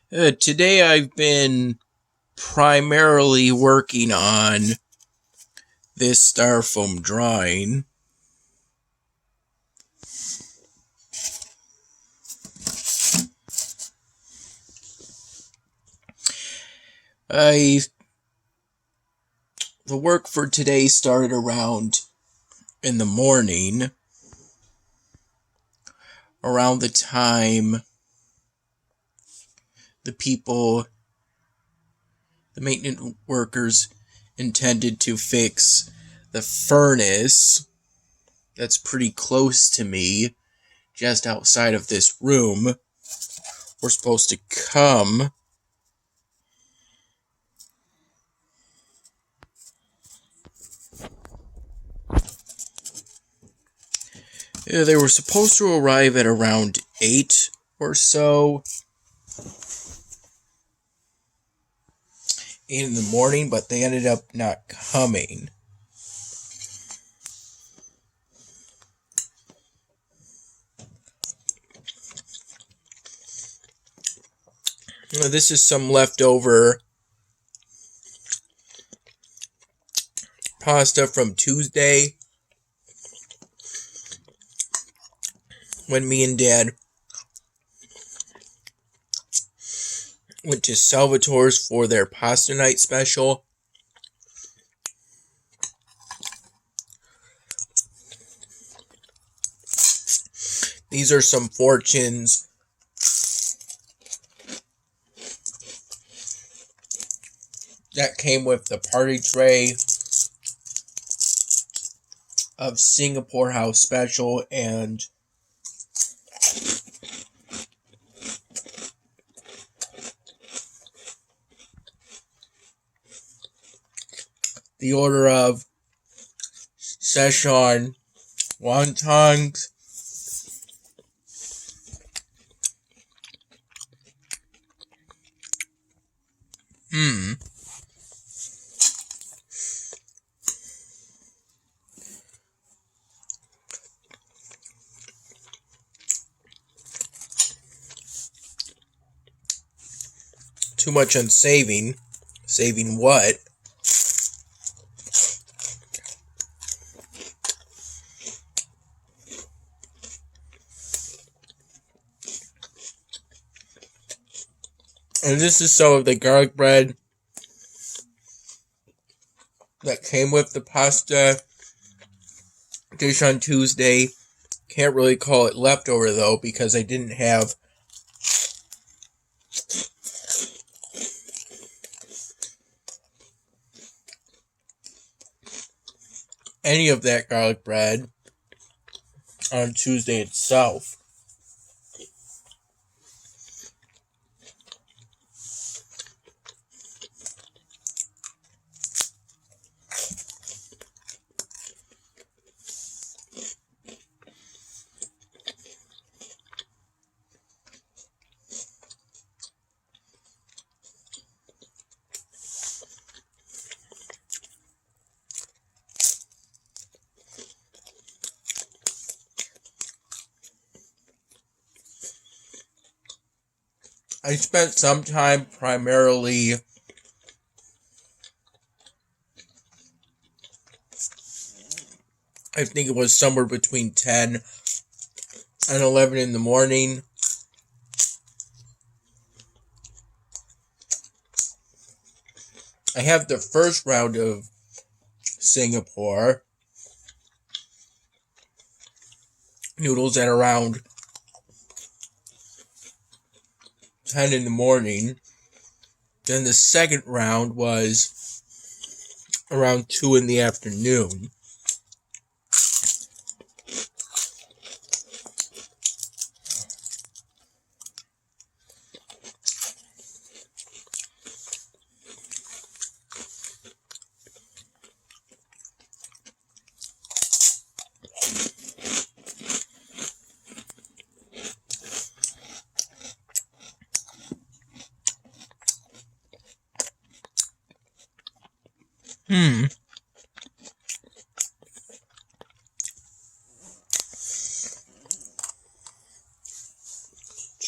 Today I've been primarily working on this styrofoam drawing. The work for today started around in the morning, around the time the maintenance workers intended to fix the furnace that's pretty close to me, just outside of this room. We're supposed to come. They were supposed to arrive at around 8 or so in the morning, but they ended up not coming. This is some leftover pasta from Tuesday, when me and Dad went to Salvatore's for their pasta night special. These are some fortunes that came with the party tray of Singapore House Special and the order of Szechuan wontons. Too much on saving. Saving what? And this is some of the garlic bread that came with the pasta dish on Tuesday. Can't really call it leftover though, because I didn't have any of that garlic bread on Tuesday itself. I spent some time primarily I think it was somewhere between 10 and 11 in the morning. I have the first round of Singapore noodles at around 10 in the morning. Then the second round was around 2 in the afternoon.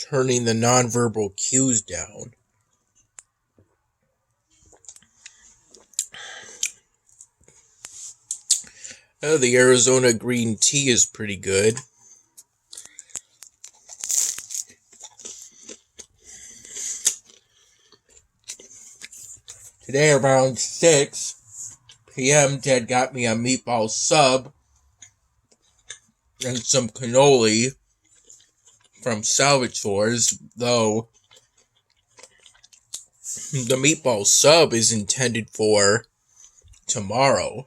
turning the nonverbal cues down. Oh, the Arizona green tea is pretty good. Today around 6 p.m. Dad got me a meatball sub and some cannoli from salvage stores, though the meatball sub is intended for tomorrow.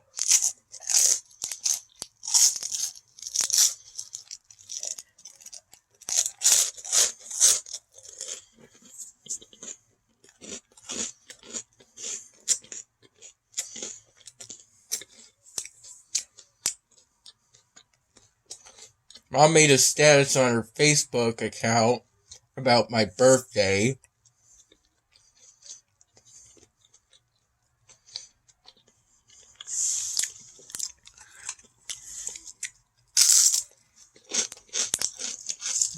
Mom made a status on her Facebook account about my birthday.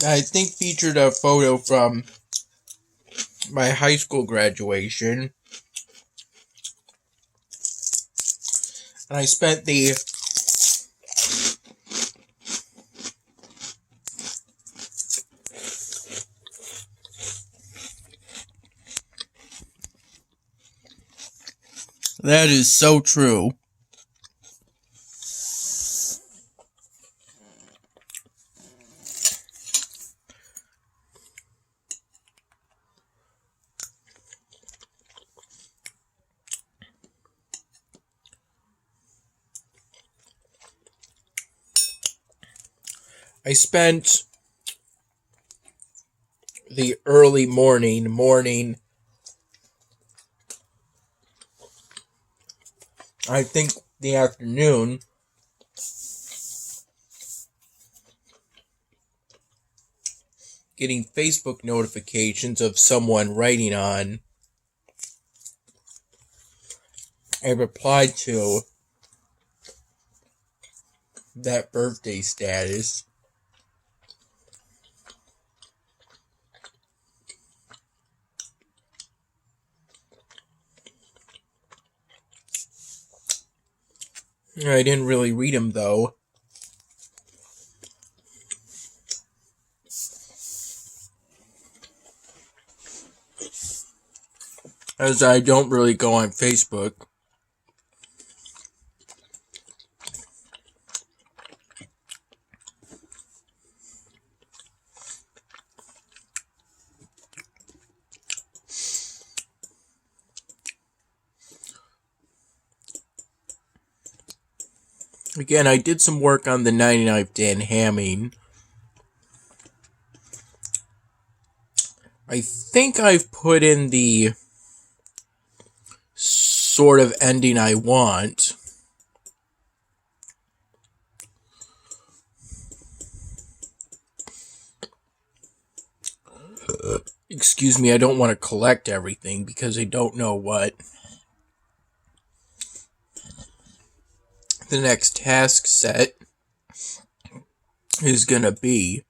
I think featured a photo from my high school graduation. And I spent the That is so true. I spent the early morning, I think the afternoon, getting Facebook notifications of someone writing on a reply to that birthday status. I didn't really read them, though. As I don't really go on Facebook. Again, I did some work on the 99th Dan Hamming. I think I've put in the sort of ending I want. Excuse me, I don't want to collect everything because I don't know what the next task set is gonna be.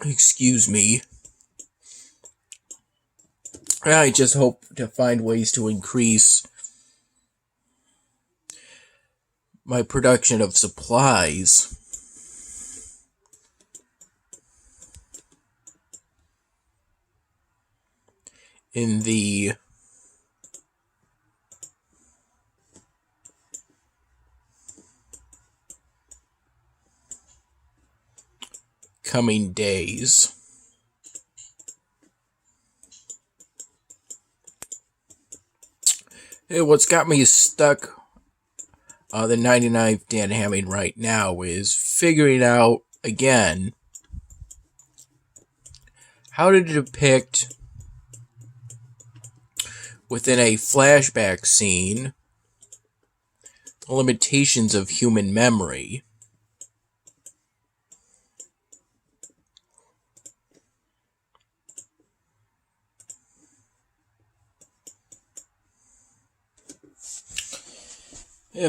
Excuse me. I just hope to find ways to increase my production of supplies. In the coming days. Hey, what's got me stuck on the 99th Dan Hamming right now is figuring out, again, how to depict within a flashback scene the limitations of human memory.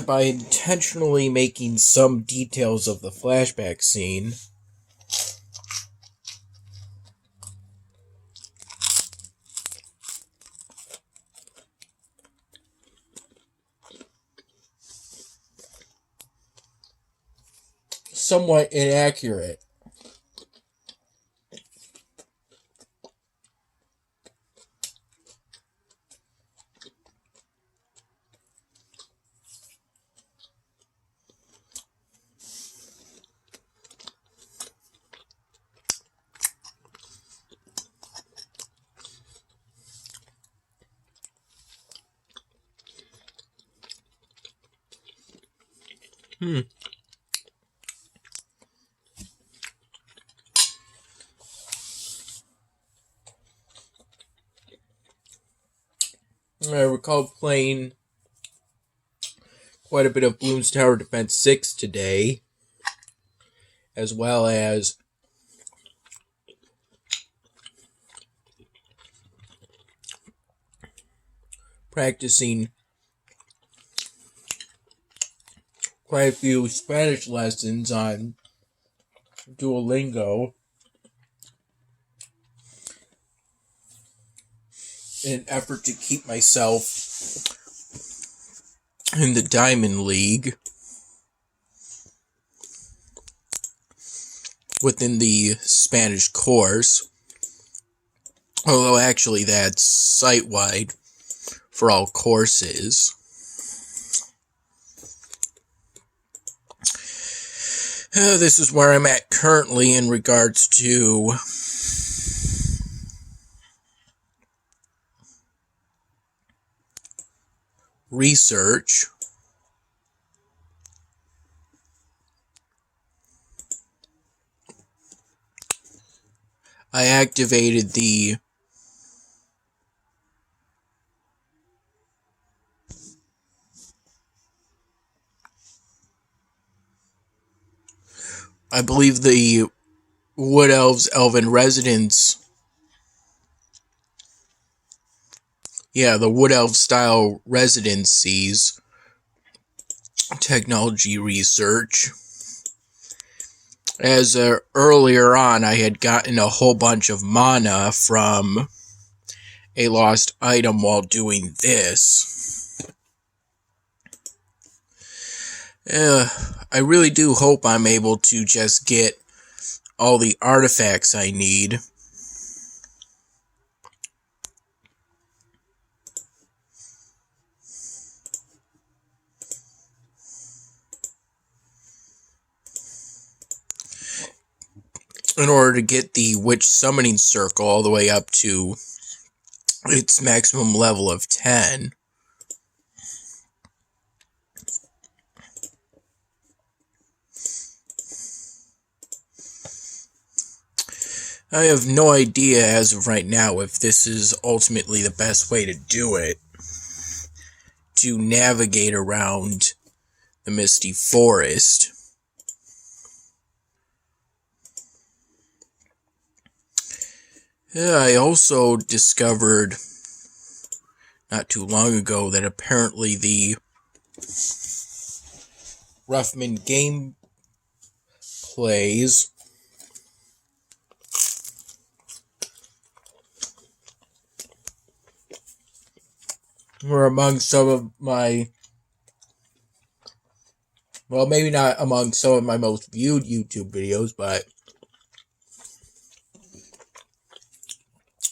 By intentionally making some details of the flashback scene somewhat inaccurate. I recall playing quite a bit of Bloons Tower Defense 6 today, as well as practicing quite a few Spanish lessons on Duolingo in an effort to keep myself in the Diamond League within the Spanish course. Although actually that's site-wide for all courses. This is where I'm at currently in regards to research. I activated I believe the Wood Elves Elven Residence. Yeah, the Wood Elf style residencies technology research. As earlier on, I had gotten a whole bunch of mana from a lost item while doing this. I really do hope I'm able to just get all the artifacts I need. In order to get the Witch Summoning Circle all the way up to its maximum level of 10. I have no idea as of right now if this is ultimately the best way to do it, to navigate around the Misty Forest. I also discovered not too long ago that apparently the Ruffman game plays were among some of my, well, maybe not among some of my most viewed YouTube videos, but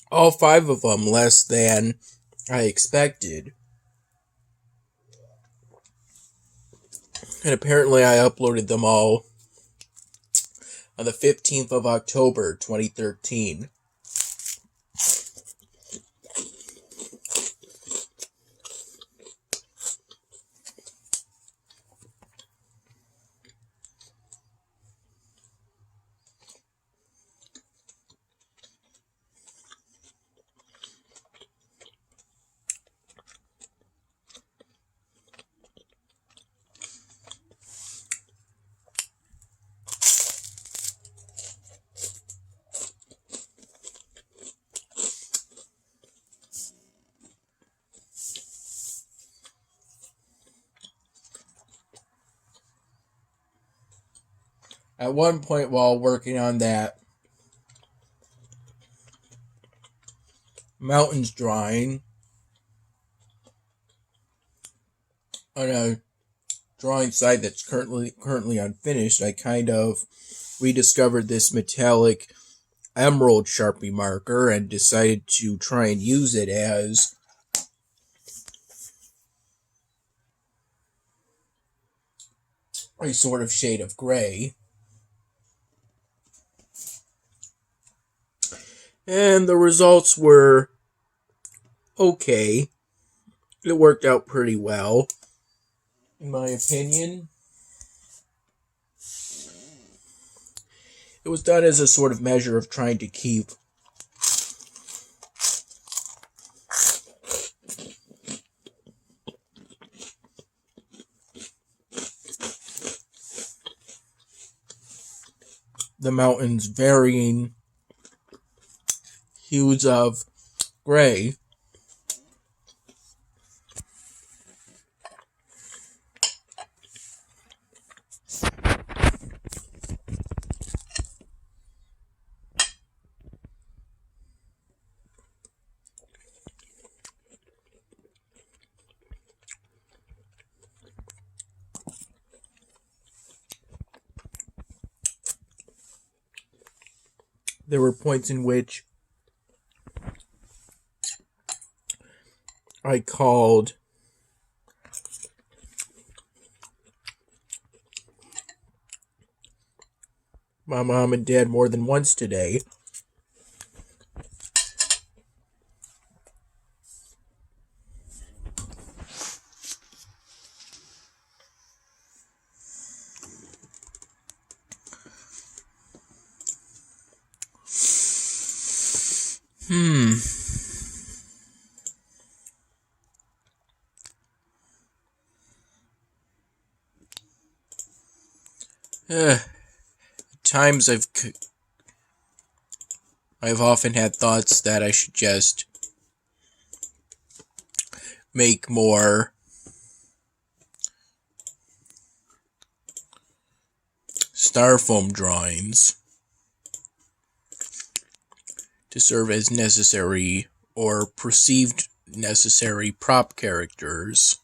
all 5 of them less than I expected. And apparently I uploaded them all on the 15th of October, 2013. At one point while working on that mountains drawing on a drawing site that's currently unfinished, I kind of rediscovered this metallic emerald Sharpie marker and decided to try and use it as a sort of shade of gray. And the results were okay. It worked out pretty well, in my opinion. It was done as a sort of measure of trying to keep the mountains varying hues of gray. There were points in which I called my mom and dad more than once today. Times I've often had thoughts that I should just make more styrofoam drawings to serve as necessary or perceived necessary prop characters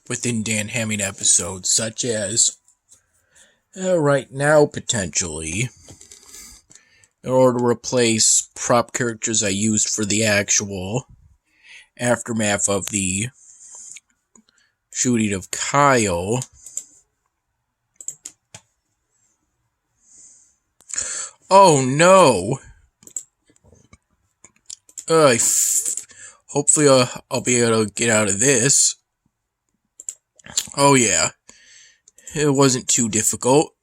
within Dan Hamming episodes, such as right now, potentially, in order to replace prop characters I used for the actual aftermath of the shooting of Kyle. Oh no! Hopefully I'll be able to get out of this. Oh yeah, it wasn't too difficult.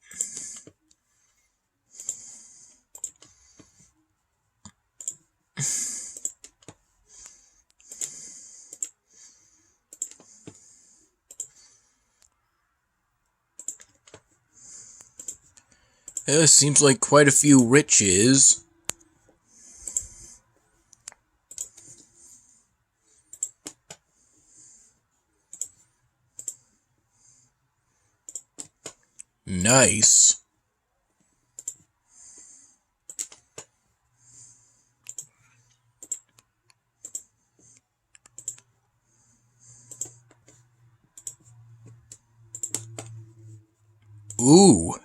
Seems like quite a few riches. Nice. Ooh.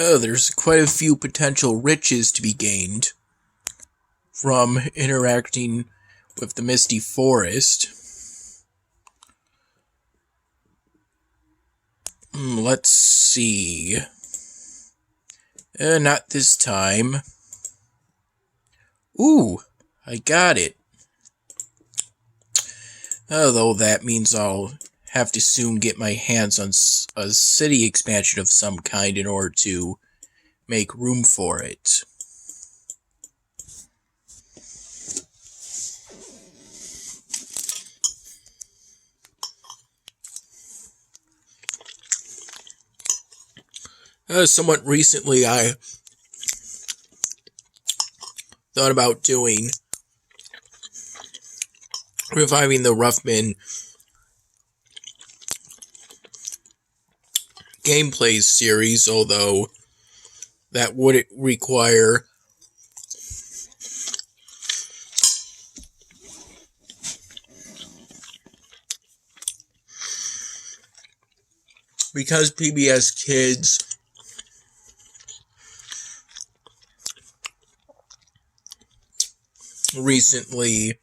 Oh, there's quite a few potential riches to be gained from interacting with the Misty Forest. Let's see. Not this time. Ooh, I got it. Although that means I'll have to soon get my hands on a city expansion of some kind in order to make room for it. Somewhat recently, I thought about reviving the Ruffman gameplay series, although that would require because PBS Kids recently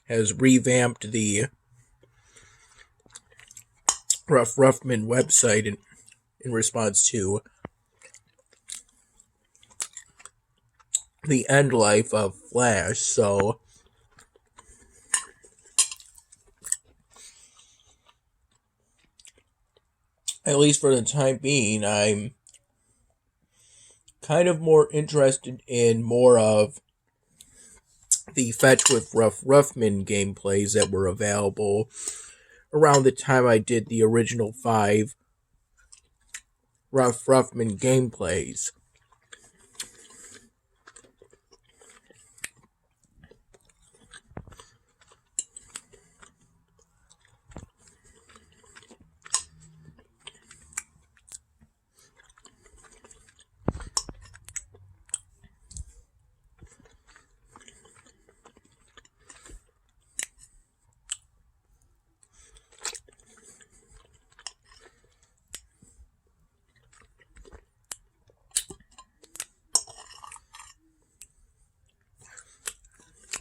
has revamped the Rough Ruffman website in response to the end life of Flash, so at least for the time being, I'm kind of more interested in more of the Fetch with Rough Ruffman gameplays that were available around the time I did the original 5 Rough Ruffman gameplays.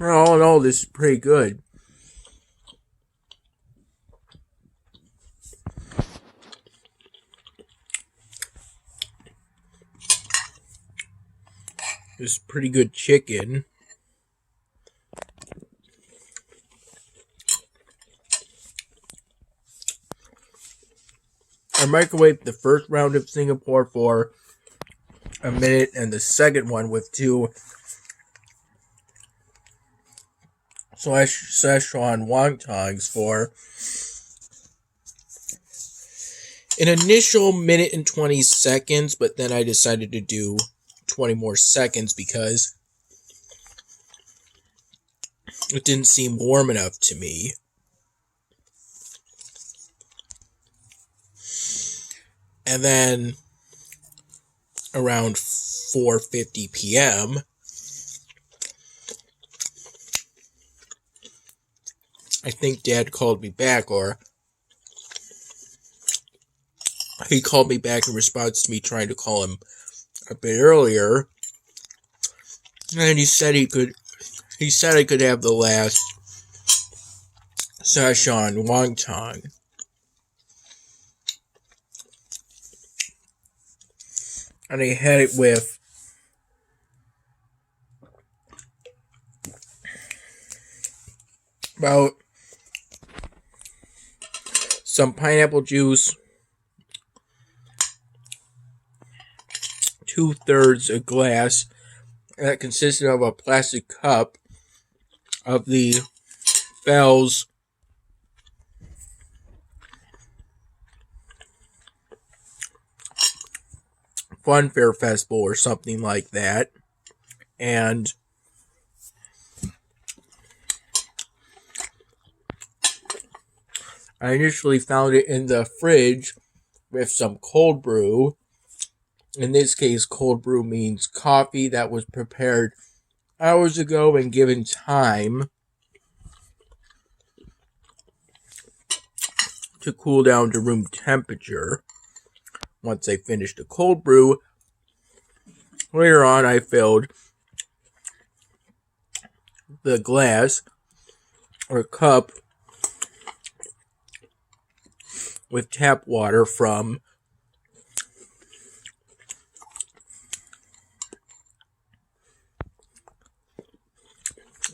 All in all, this is pretty good. This is pretty good chicken. I microwaved the first round of Singapore for a minute and the second one with 2 Szechuan wontons for an initial minute and 20 seconds, but then I decided to do 20 more seconds because it didn't seem warm enough to me. And then around 4:50 p.m., I think Dad called me back, or he called me back in response to me trying to call him a bit earlier. And he said I could have the last Szechuan wonton. And I had it with about some pineapple juice, 2/3 a glass, and that consisted of a plastic cup of the Bell's Funfair Festival or something like that. And I initially found it in the fridge with some cold brew. In this case, cold brew means coffee that was prepared hours ago and given time to cool down to room temperature. Once I finished the cold brew, later on I filled the glass or cup with tap water from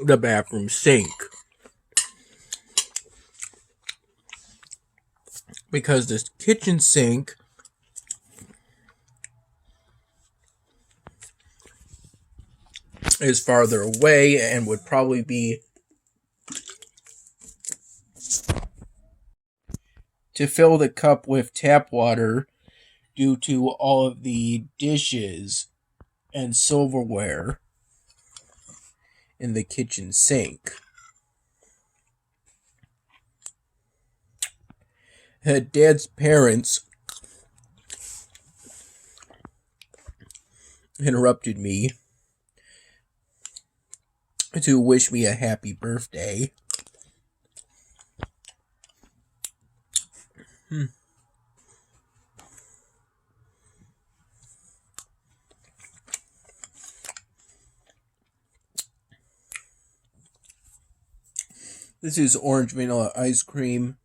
the bathroom sink. Because this kitchen sink is farther away and would probably be to fill the cup with tap water due to all of the dishes and silverware in the kitchen sink. Dad's parents interrupted me to wish me a happy birthday. This is orange vanilla ice cream.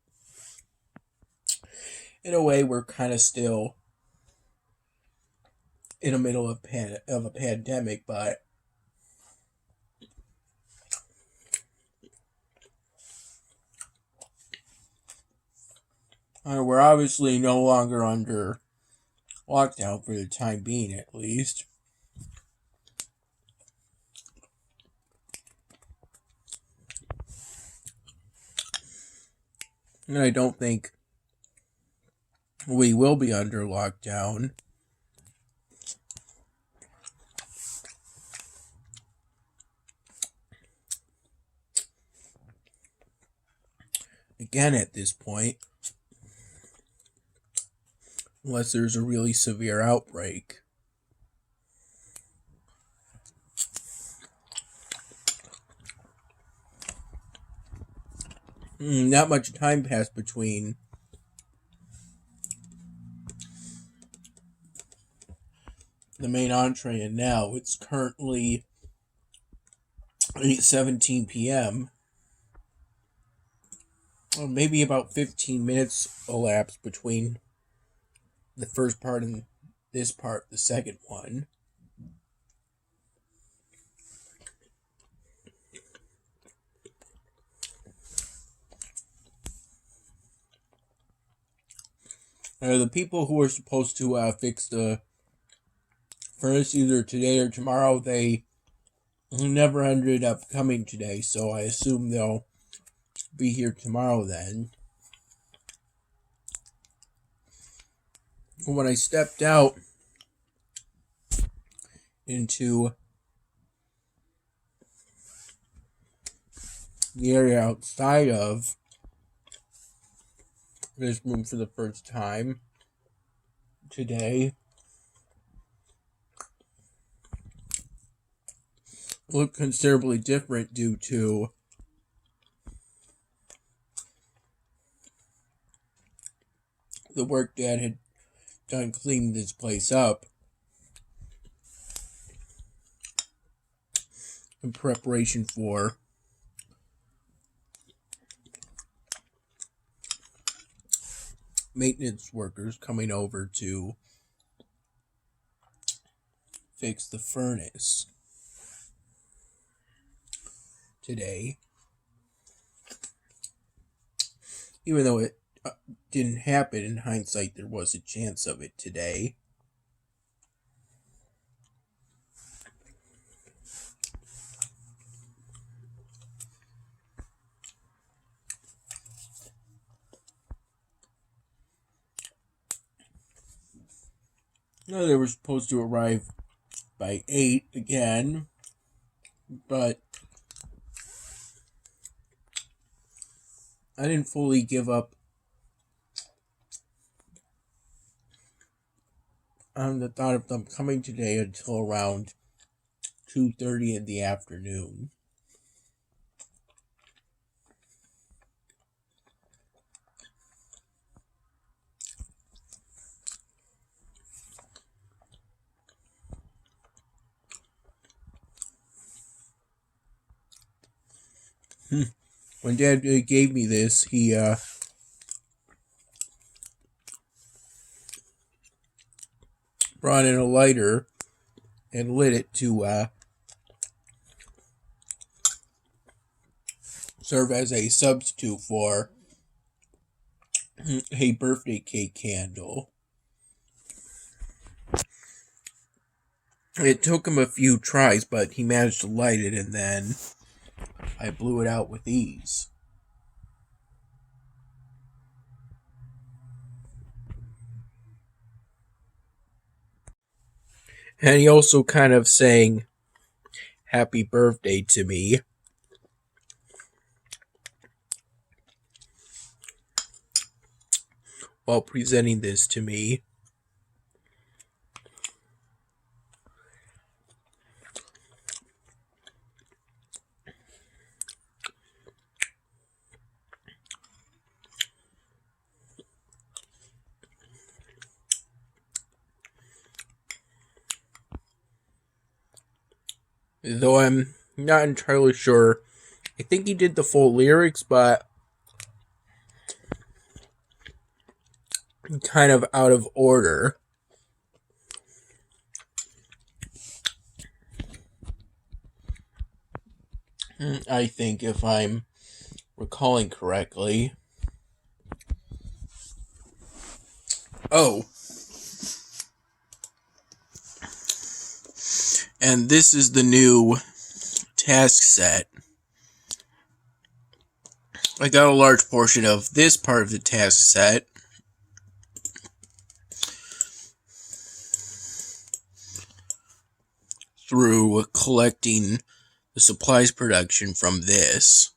In a way, we're kind of still in the middle of a pandemic, but we're obviously no longer under lockdown for the time being, at least. And I don't think we will be under lockdown. Again, at this point, unless there's a really severe outbreak. Not much time passed between the main entree and now. It's currently 8:17 p.m. Well, maybe about 15 minutes elapsed between the first part and this part, the second one. The people who were supposed to fix the furnace either today or tomorrow, they never ended up coming today, so I assume they'll be here tomorrow then. When I stepped out into the area outside of this room for the first time today, looked considerably different due to the work Dad had done cleaning this place up in preparation for maintenance workers coming over to fix the furnace today. Even though it didn't happen, in hindsight, there was a chance of it today. No, they were supposed to arrive by 8 again, but I didn't fully give up on the thought of them coming today until around 2:30 in the afternoon. When Dad gave me this, he brought in a lighter and lit it to serve as a substitute for a birthday cake candle. It took him a few tries, but he managed to light it, and then I blew it out with ease. And he also kind of sang happy birthday to me. While presenting this to me. Though I'm not entirely sure. I think he did the full lyrics, but kind of out of order. I think, if I'm recalling correctly. Oh. And this is the new task set. I got a large portion of this part of the task set through collecting the supplies production from this.